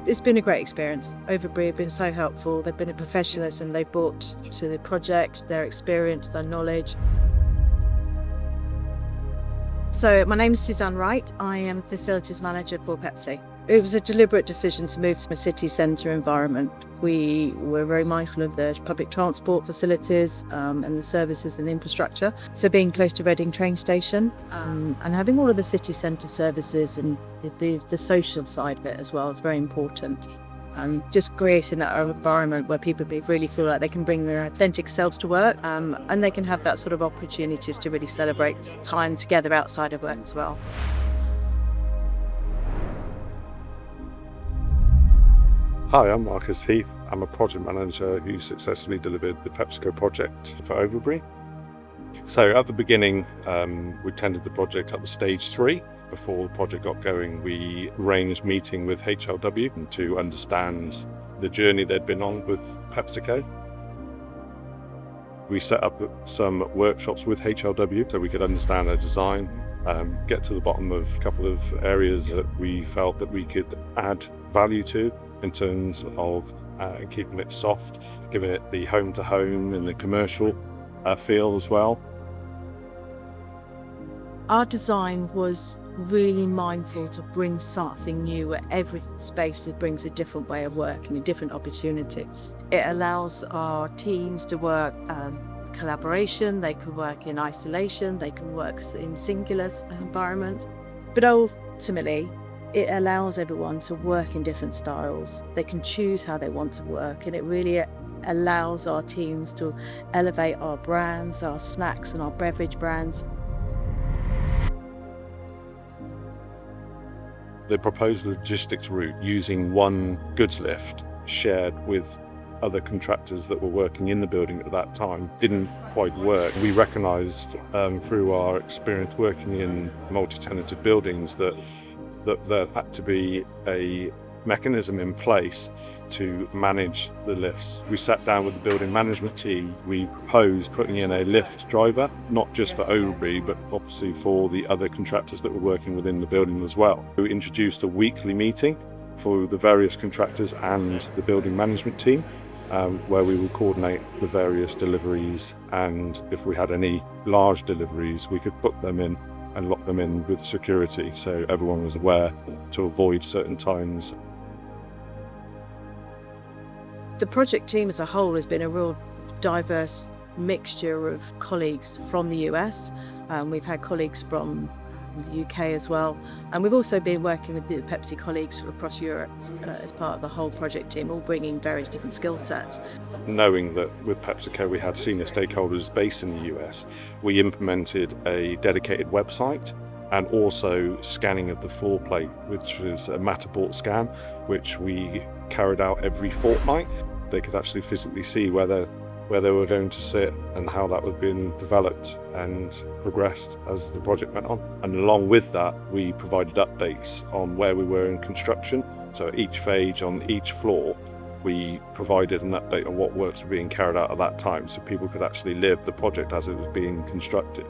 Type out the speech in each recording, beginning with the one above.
It's been a great experience. Overbury have been so helpful. They've been a professionalist and they've brought to the project their experience, their knowledge. So my name is Suzanne Wright. I am Facilities Manager for Pepsi. It was a deliberate decision to move to a city centre environment. We were very mindful of the public transport facilities and the services and the infrastructure. So being close to Reading train station and having all of the city centre services and the social side of it as well is very important. Just creating that environment where people really feel like they can bring their authentic selves to work and they can have that sort of opportunities to really celebrate time together outside of work as well. Hi, I'm Marcus Heath. I'm a project manager who successfully delivered the PepsiCo project for Overbury. So at the beginning, we tendered the project up to stage 3. Before the project got going, we arranged meeting with HLW to understand the journey they'd been on with PepsiCo. We set up some workshops with HLW so we could understand their design, get to the bottom of a couple of areas that we felt that we could add value to in terms of keeping it soft, giving it the home-to-home and the commercial feel as well. Our design was really mindful to bring something new where every space brings a different way of working, a different opportunity. It allows our teams to work collaboration, they can work in isolation, they can work in singular environments, but ultimately it allows everyone to work in different styles. They can choose how they want to work, and it really allows our teams to elevate our brands, our snacks and our beverage brands. The proposed logistics route using one goods lift shared with other contractors that were working in the building at that time didn't quite work. We recognised through our experience working in multi-tenanted buildings that there had to be a mechanism in place to manage the lifts. We sat down with the building management team. We proposed putting in a lift driver, not just for Overbury, but obviously for the other contractors that were working within the building as well. We introduced a weekly meeting for the various contractors and the building management team, where we would coordinate the various deliveries, and if we had any large deliveries, we could book them in and lock them in with security so everyone was aware to avoid certain times. The project team as a whole has been a real diverse mixture of colleagues from the US. We've had colleagues from the UK as well, and we've also been working with the Pepsi colleagues across Europe as part of the whole project team, all bringing various different skill sets. Knowing that with PepsiCo we had senior stakeholders based in the US, we implemented a dedicated website and also scanning of the floor plate, which was a Matterport scan, which we carried out every fortnight. They could actually physically see where they were going to sit and how that was being developed and progressed as the project went on. And along with that, we provided updates on where we were in construction. So at each phase on each floor, we provided an update on what works were being carried out at that time so people could actually live the project as it was being constructed.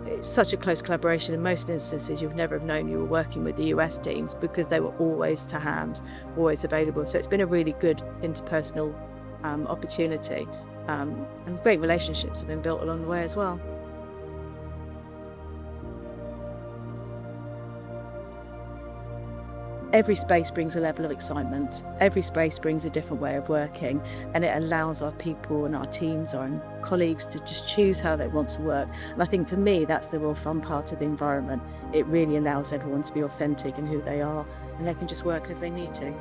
It's such a close collaboration. In most instances, you've never have known you were working with the US teams because they were always to hand, always available. So it's been a really good interpersonal opportunity, and great relationships have been built along the way as well. Every space brings a level of excitement. Every space brings a different way of working, and it allows our people and our teams, our colleagues to just choose how they want to work. And I think for me, that's the real fun part of the environment. It really allows everyone to be authentic in who they are, and they can just work as they need to.